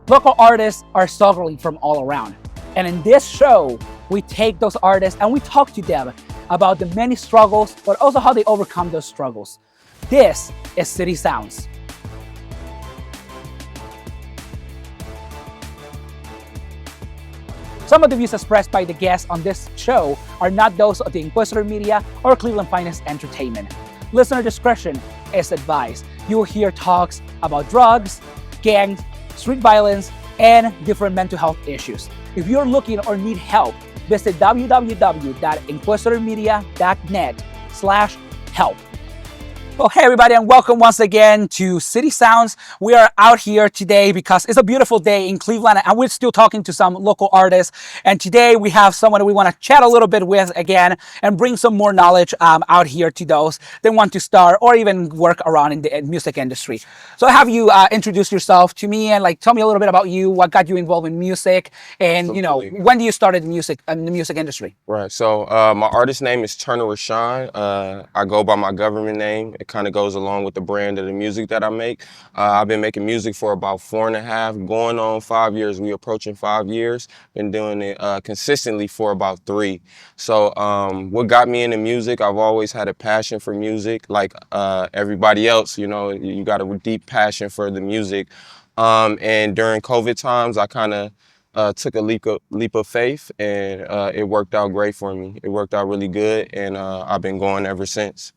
Local artists are struggling from all around. And in this show, we take those artists and we talk to them about the many struggles, but also how they overcome those struggles. This is City Sounds. Some of the views expressed by the guests on this show are not those of the Inquisitor Media or Cleveland Finest Entertainment. Listener discretion is advised. You will hear talks about drugs, gangs, street violence, and different mental health issues. If you're looking or need help, visit www.inquisitormedia.net/help. Well, hey everybody, and welcome once again to City Sounds. We are out here today because it's a beautiful day in Cleveland, and we're still talking to some local artists. And today we have someone we want to chat a little bit with again and bring some more knowledge out here to those that want to start or even work around in the music industry. So I have you introduce yourself to me and tell me a little bit about you, what got you involved in music, and when do you start in the music industry? Right. So my artist name is Rashawn. I go by my government name. It kind of goes along with the brand of the music that I make. I've been making music for about 4.5, going on 5 years. We approaching 5 years. Been doing it consistently for about 3. So what got me into music? I've always had a passion for music, like everybody else. You got a deep passion for the music. And during COVID times, I kind of took a leap of faith, and it worked out great for me. It worked out really good, and I've been going ever since.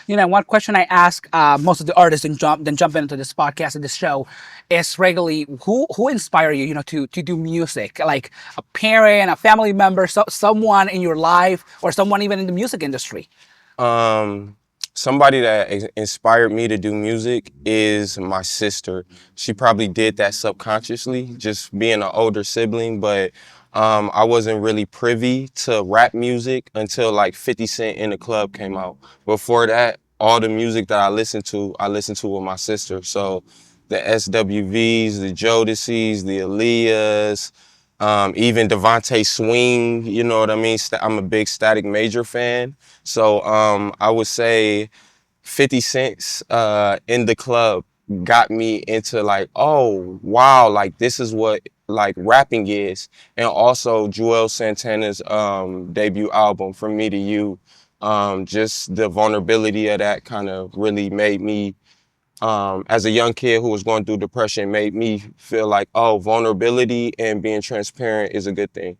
One question I ask most of the artists and jump into this podcast and this show is regularly, who inspire you, to do music? Like a parent, a family member, someone in your life, or someone even in the music industry? Somebody that inspired me to do music is my sister. She probably did that subconsciously, just being an older sibling, but I wasn't really privy to rap music until 50 Cent In the Club came out. Before that, all the music that I listened to with my sister. So the SWVs, the Jodeci's, the Aaliyahs, even Devontae Swing, you know what I mean? I'm a big Static Major fan. So I would say 50 Cent's In the Club got me into oh, wow, this is what rapping is. And also Joel Santana's debut album, From Me to You, just the vulnerability of that kind of really made me, as a young kid who was going through depression, made me feel oh, vulnerability and being transparent is a good thing.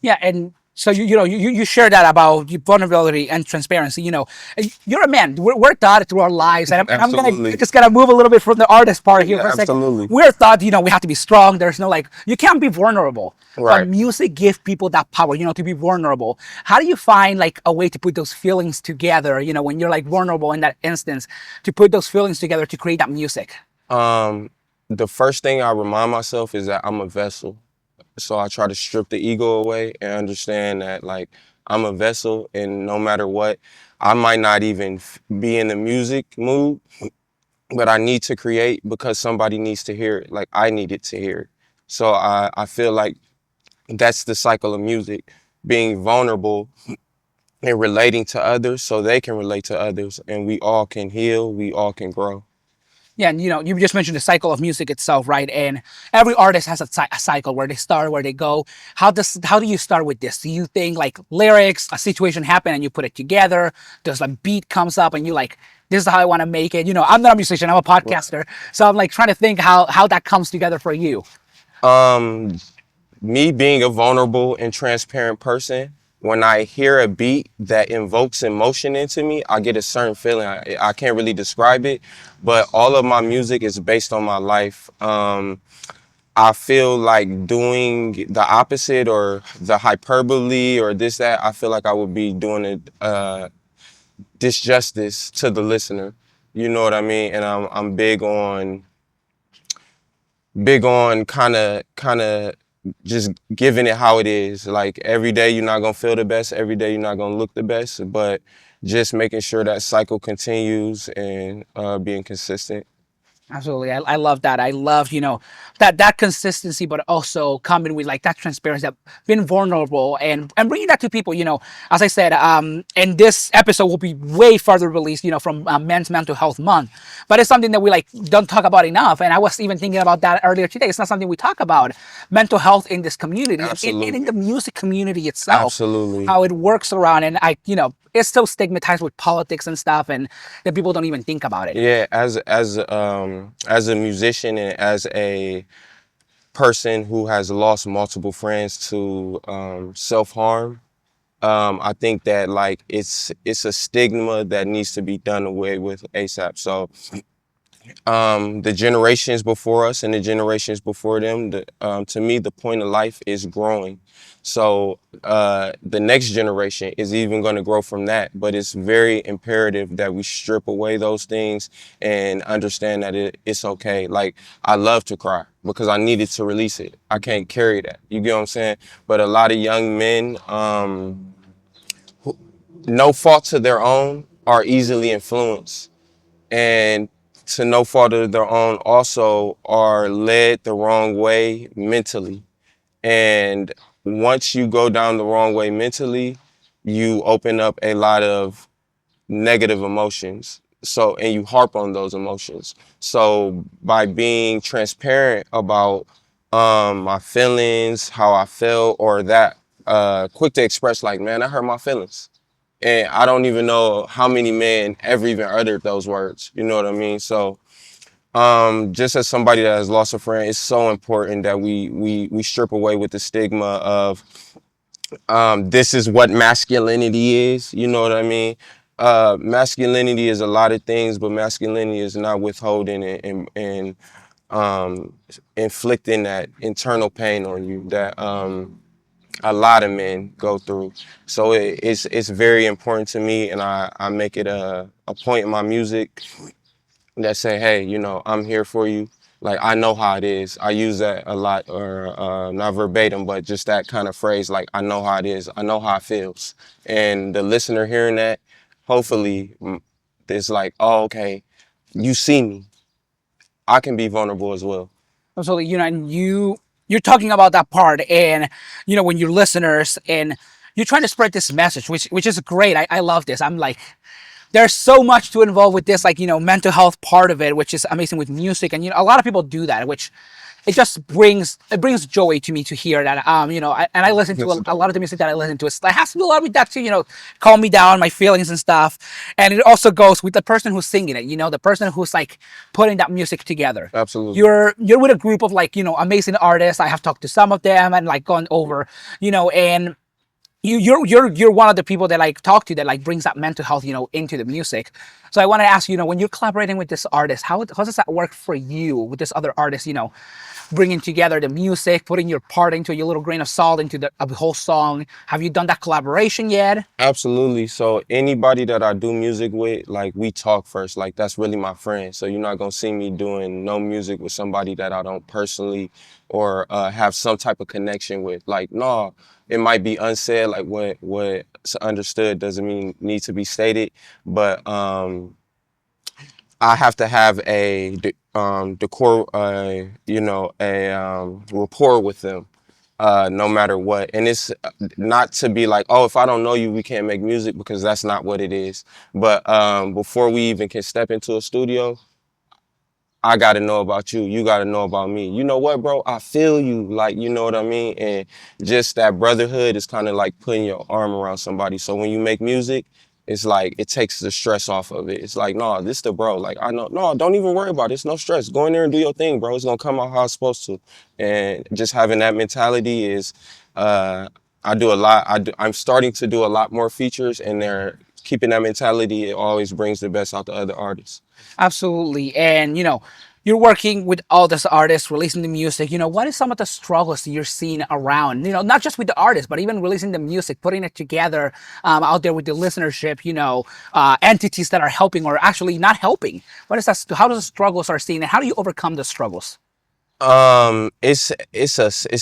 Yeah, and so you share that about vulnerability and transparency. You're a man. We're taught through our lives, and I'm gonna move a little bit from the artist part here for a second. Absolutely. We're taught we have to be strong. There's no you can't be vulnerable. Right. But music gives people that power, to be vulnerable. How do you find a way to put those feelings together? When you're vulnerable in that instance, to put those feelings together to create that music. The first thing I remind myself is that I'm a vessel. So I try to strip the ego away and understand that I'm a vessel, and no matter what, I might not even be in the music mood, but I need to create because somebody needs to hear it. I needed to hear it. So I feel that's the cycle of music, being vulnerable and relating to others so they can relate to others, and we all can heal, we all can grow. Yeah, and you just mentioned the cycle of music itself, right? And every artist has a cycle where they start, where they go. How do you start with this? Do you think lyrics, a situation happened and you put it together? Does a beat comes up and you this is how I want to make it? I'm not a musician, I'm a podcaster. So I'm trying to think how that comes together for you. Me being a vulnerable and transparent person, when I hear a beat that invokes emotion into me, I get a certain feeling. I can't really describe it, but all of my music is based on my life. I feel doing the opposite or the hyperbole or this, that, I feel I would be doing it disjustice to the listener. You know what I mean? And I'm big on kind of just giving it how it is. Every day you're not gonna feel the best, every day you're not gonna look the best, but just making sure that cycle continues and being consistent. Absolutely. I love that. I love, that consistency, but also coming with like that transparency, that being vulnerable and bringing that to people, as I said, and this episode will be way further released, from Men's Mental Health Month, but it's something that we like don't talk about enough. And I was even thinking about that earlier today. It's not something we talk about, mental health in this community and in Absolutely. the music community itself, Absolutely. how it works around. And it's so stigmatized with politics and stuff, and that people don't even think about it. Yeah, as a musician and as a person who has lost multiple friends to self-harm, I think that like it's a stigma that needs to be done away with ASAP. So the generations before us and the generations before them, to me, the point of life is growing. So the next generation is even going to grow from that. But it's very imperative that we strip away those things and understand that it's okay. Like, I love to cry because I needed to release it. I can't carry that. You get what I'm saying? But a lot of young men, no fault to their own, are easily influenced, and to no fault of their own also are led the wrong way mentally. And once you go down the wrong way mentally, you open up a lot of negative emotions. So, and you harp on those emotions. So by being transparent about my feelings, how I felt, or that quick to express like, man, I hurt my feelings. And I don't even know how many men ever even uttered those words. You know what I mean? So just as somebody that has lost a friend, it's so important that we strip away with the stigma of this is what masculinity is. You know what I mean? Masculinity is a lot of things, but masculinity is not withholding and inflicting that internal pain on you that a lot of men go through. So it's very important to me, and I make it a point in my music that say, hey, I'm here for you. Like, I know how it is. I use that a lot, or not verbatim, but just that kind of phrase, like, I know how it is. I know how it feels. And the listener hearing that, hopefully, it's like, oh, okay, you see me. I can be vulnerable as well. Absolutely, and you're talking about that part, and when your listeners and you're trying to spread this message, which is great. I love this. I'm like, there's so much to involve with this, like mental health part of it, which is amazing with music, and a lot of people do that, which it brings joy to me to hear that. And I listen to Yes, a lot of the music that I listen to. It has to do a lot with that too. Calm me down, my feelings and stuff. And it also goes with the person who's singing it. The person who's like putting that music together. absolutely. You're with a group of like amazing artists. I have talked to some of them and like gone over, and you're one of the people that like talk to that like brings that mental health into the music. So I want to ask when you're collaborating with this artist, how does that work for you with this other artist, bringing together the music, putting your part into your little grain of salt into the whole song? Have you done that collaboration yet? Absolutely. So anybody that I do music with, like, we talk first. Like, that's really my friend. So you're not gonna see me doing no music with somebody that I don't personally or have some type of connection with. Like, no, it might be unsaid. Like, what's understood doesn't mean need to be stated. But I have to have decor, a rapport with them, no matter what. And it's not to be like, oh, if I don't know you, we can't make music, because that's not what it is. But before we even can step into a studio, I got to know about you. You got to know about me. You know what, bro? I feel you. Like, you know what I mean? And just that brotherhood is kind of like putting your arm around somebody. So when you make music, it's like it takes the stress off of it. It's like, no, this the bro. Like, I know, no, don't even worry about it. It's no stress. Go in there and do your thing, bro. It's going to come out how it's supposed to. And just having that mentality is, I do a lot. I'm starting to do a lot more features, and they're keeping that mentality. It always brings the best out the other artists. Absolutely. And you're working with all these artists, releasing the music. What is some of the struggles that you're seeing around? Not just with the artists, but even releasing the music, putting it together out there with the listenership. Entities that are helping or actually not helping. What is that? How does the struggles are seen, and how do you overcome the struggles? It's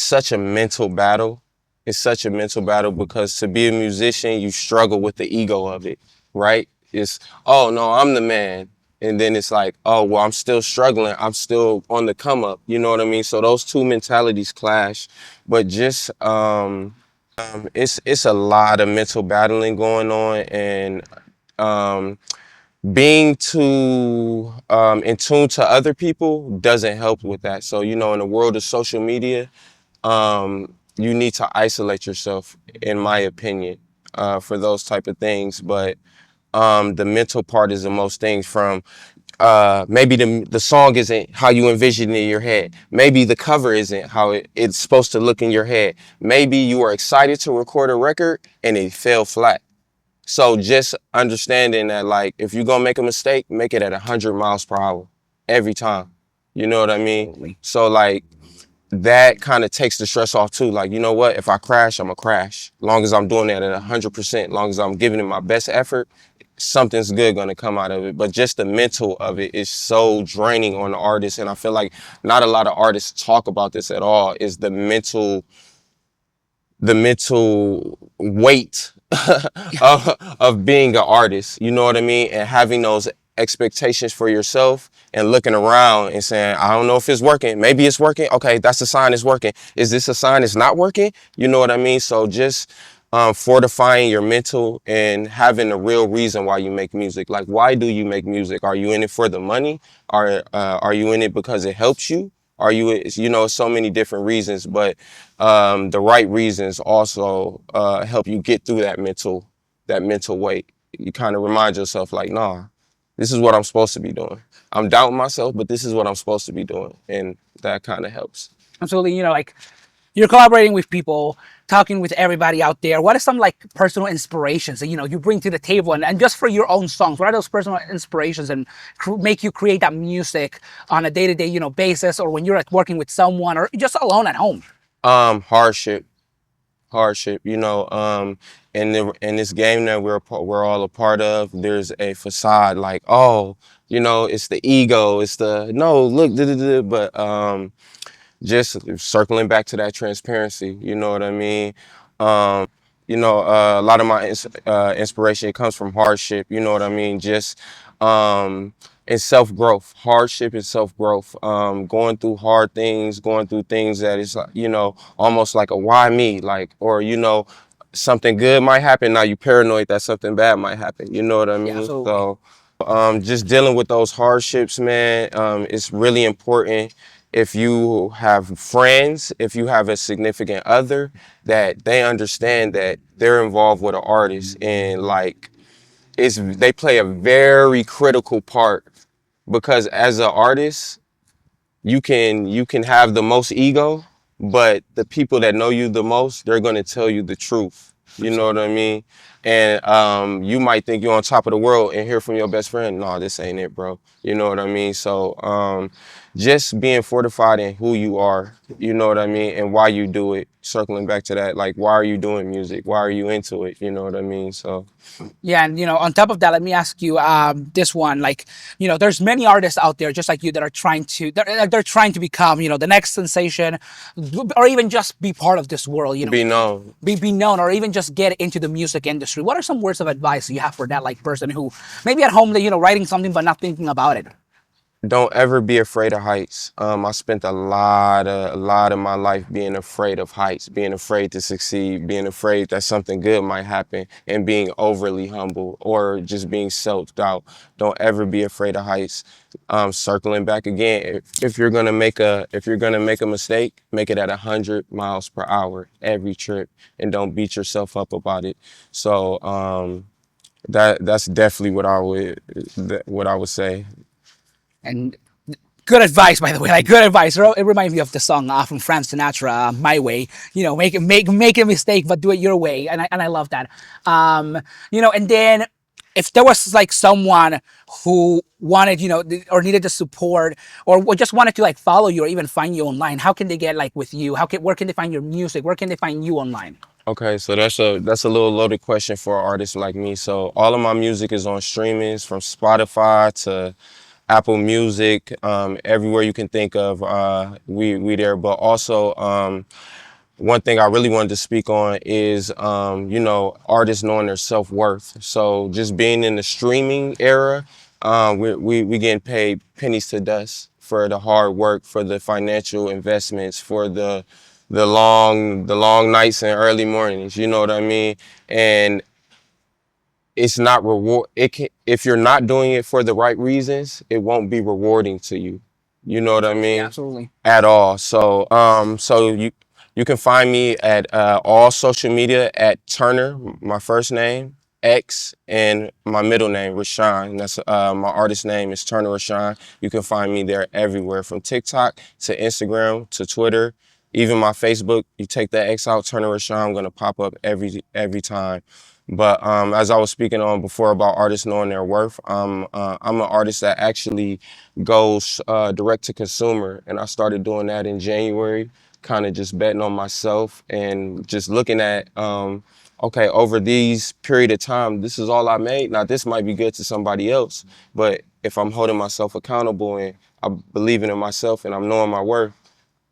such a mental battle. It's such a mental battle because to be a musician, you struggle with the ego of it, right? It's, oh no, I'm the man. And then it's like, oh, well, I'm still struggling. I'm still on the come up. You know what I mean? So those two mentalities clash. But just it's a lot of mental battling going on, and um, being too in tune to other people doesn't help with that. So, you know, in the world of social media, you need to isolate yourself, in my opinion, for those type of things. But the mental part is the most things from maybe the song isn't how you envision it in your head. Maybe the cover isn't how it's supposed to look in your head. Maybe you are excited to record a record and it fell flat. So just understanding that, like, if you're gonna make a mistake, make it at 100 miles per hour every time. You know what I mean? Absolutely. So like that kind of takes the stress off too. Like, you know what? If I crash, I'm gonna crash. Long as I'm doing that at 100%, long as I'm giving it my best effort, something's good gonna come out of it. But just the mental of it is so draining on the artist, and I feel like not a lot of artists talk about this at all. Is the mental weight of being an artist, you know what I mean? And having those expectations for yourself and looking around and saying, I don't know if it's working. Maybe it's working. Okay, that's a sign it's working. Is this a sign it's not working? You know what I mean? So just fortifying your mental and having a real reason why you make music. Like, why do you make music? Are you in it for the money? Are you in it because it helps you? Are you, you know, so many different reasons, but the right reasons also help you get through that mental weight. You kind of remind yourself like, nah, this is what I'm supposed to be doing. I'm doubting myself, but this is what I'm supposed to be doing. And that kind of helps. Absolutely. Like you're collaborating with people, talking with everybody out there. What are some like personal inspirations that you bring to the table, and just for your own songs? What are those personal inspirations and make you create that music on a day-to-day basis, or when you're like working with someone, or just alone at home? Hardship, in this game that we're all a part of, there's a facade like, oh, it's the ego, it's the no, look, da, da, da, but just circling back to that transparency, you know what I mean? A lot of my inspiration comes from hardship, you know what I mean? Just and self-growth, hardship and self-growth, going through hard things, going through things that is, almost like a why me, like, or, something good might happen. Now you paranoid that something bad might happen, you know what I Yeah, mean? absolutely. So just dealing with those hardships, man, it's really important. If you have friends, if you have a significant other, that they understand that they're involved with an artist, and like they play a very critical part, because as an artist, you can have the most ego, but the people that know you the most, they're going to tell you the truth. You know what I mean? And you might think you're on top of the world and hear from your best friend, no, this ain't it, bro. You know what I mean? So just being fortified in who you are, you know what I mean, and why you do it. Circling back to that, like, why are you doing music? Why are you into it? You know what I mean? So Yeah, and on top of that, let me ask you this one. Like, there's many artists out there just like you that are they're trying to become, the next sensation, or even just be part of this world. be known. Be known, or even just get into the music industry. What are some words of advice you have for that like person who maybe at home they writing something but not thinking about it? Don't ever be afraid of heights. I spent a lot of my life being afraid of heights, being afraid to succeed, being afraid that something good might happen, and being overly humble or just being self-doubt. Don't ever be afraid of heights. Circling back again, if you're gonna make a mistake, make it at 100 miles per hour every trip, and don't beat yourself up about it. So that's definitely what I would say. And good advice, by the way. Like good advice. It reminds me of the song from Frank Sinatra, "My Way." Make a mistake, but do it your way. And I love that. And then if there was like someone who wanted, or needed the support, or just wanted to like follow you or even find you online, how can they get like with you? Where can they find your music? Where can they find you online? Okay, so that's a little loaded question for an artist like me. So all of my music is on streamings, from Spotify to Apple Music, everywhere you can think of. We there, but also one thing I really wanted to speak on is artists knowing their self-worth. So just being in the streaming era, we getting paid pennies to dust for the hard work, for the financial investments, for the long nights and early mornings. You know what I mean? And it's not reward. It can, if you're not doing it for the right reasons, it won't be rewarding to you. You know what I mean? Yeah, absolutely. At all. So so you can find me at all social media at Turner, my first name, X, and my middle name, Rashawn. That's my artist name is Turner Rashawn. You can find me there everywhere, from TikTok to Instagram to Twitter, even my Facebook. You take that X out, Turner Rashawn, I'm gonna pop up every time. But as I was speaking on before about artists knowing their worth, I'm an artist that actually goes direct to consumer, and I started doing that in January, kind of just betting on myself and just looking at, okay, over these period of time, this is all I made. Now this might be good to somebody else, but if I'm holding myself accountable and I'm believing in myself and I'm knowing my worth,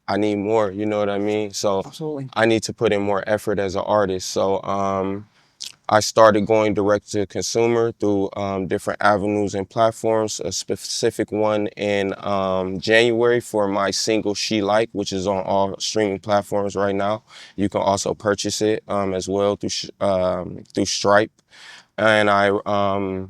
I need more, you know what I mean? So Absolutely. I need to put in more effort as an artist. So I started going direct to consumer through different avenues and platforms. A specific one in January for my single She Like, which is on all streaming platforms right now. You can also purchase it as well through Stripe. And I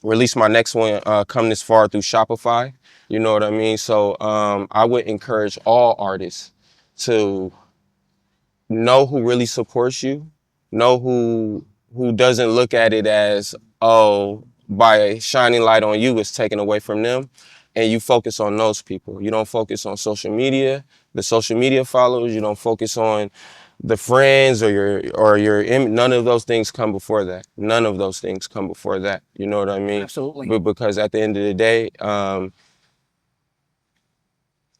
released my next one, Come This Far, through Shopify. You know what I mean? So I would encourage all artists to know who really supports you, know who doesn't look at it as, oh, by shining light on you, it's taken away from them. And you focus on those people. You don't focus on social media, the social media followers. You don't focus on the friends or none of those things come before that. None of those things come before that. You know what I mean? Absolutely. But because at the end of the day,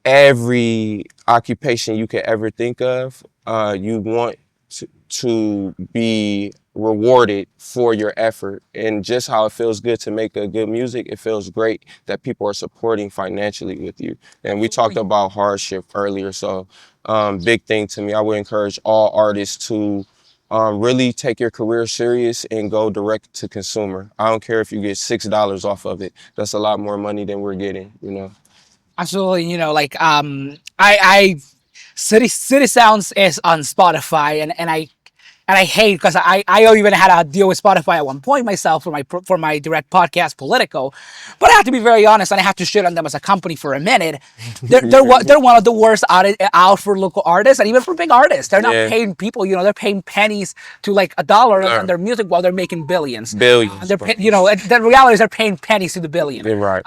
every occupation you could ever think of, you want to be rewarded for your effort. And just how it feels good to make a good music, it feels great that people are supporting financially with you. And we talked about hardship earlier, so big thing to me. I would encourage all artists to really take your career serious and go direct to consumer. I don't care if you get $6 off of it. That's a lot more money than we're getting, you know? Absolutely. You know, like I City Sounds is on Spotify, and I hate, because I even had a deal with Spotify at one point myself for my direct podcast Politico, but I have to be very honest, and I have to shit on them as a company for a minute. They're one of the worst out for local artists, and even for big artists. They're not paying people, you know, they're paying pennies to like $1 on their music while they're making billions. Billions. You know, the reality is they're paying pennies to the billion. Right.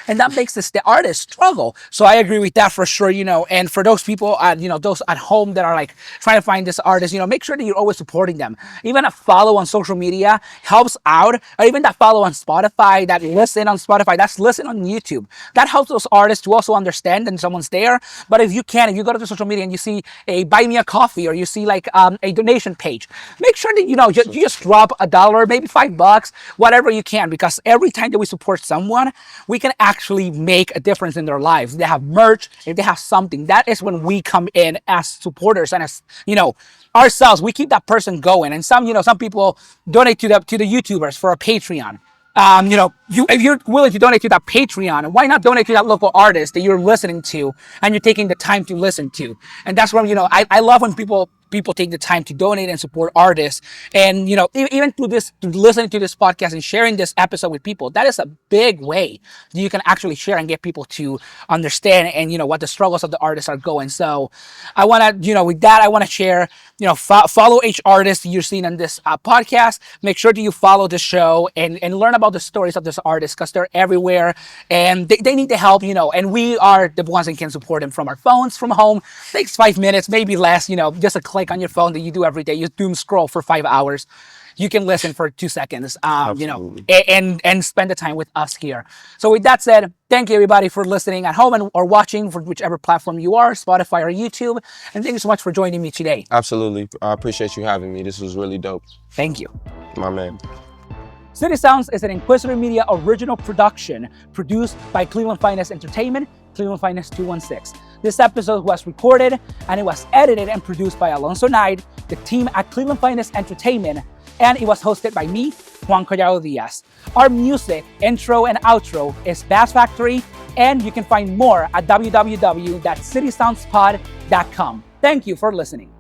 And that makes the artist struggle. So I agree with that for sure, you know. And for those people, you know, those at home that are like trying to find this artist, you know, make sure that you're always supporting them. Even a follow on social media helps out, or even that follow on Spotify, that listen on Spotify, that's listen on YouTube. That helps those artists to also understand that someone's there. But if you go to the social media and you see a buy me a coffee, or you see like a donation page, make sure that, you know, you just drop $1, maybe $5, whatever you can, because every time that we support someone, we can actually make a difference in their lives. If they have merch, if they have something, that is when we come in as supporters, and as, you know, ourselves, we keep that person going. And some people donate to the YouTubers for a Patreon. You know, if you're willing to donate to that Patreon, why not donate to that local artist that you're listening to and you're taking the time to listen to? And that's when, you know, I love when people take the time to donate and support artists. And, you know, even through listening to this podcast and sharing this episode with people, that is a big way that you can actually share and get people to understand, and, you know, what the struggles of the artists are going. So I want to, you know, with that, I want to share, you know, follow each artist you're seeing on this podcast. Make sure that you follow the show and learn about the stories of this artist, because they're everywhere and they need the help, you know, and we are the ones that can support them from our phones, from home. It takes 5 minutes, maybe less, you know, just a click on your phone that you do every day. You doom scroll for 5 hours. You can listen for 2 seconds, you know, and spend the time with us here. So with that said, thank you everybody for listening at home or watching for whichever platform you are, Spotify or YouTube. And thank you so much for joining me today. Absolutely. I appreciate you having me. This was really dope. Thank you. My man. City Sounds is an Inquisitor Media original production produced by Cleveland Finest Entertainment, Cleveland Finest 216. This episode was recorded and it was edited and produced by Alonso Knight, the team at Cleveland Finest Entertainment, and it was hosted by me, Juan Collado Díaz. Our music, intro and outro is Bass Factory, and you can find more at www.citysoundspod.com. Thank you for listening.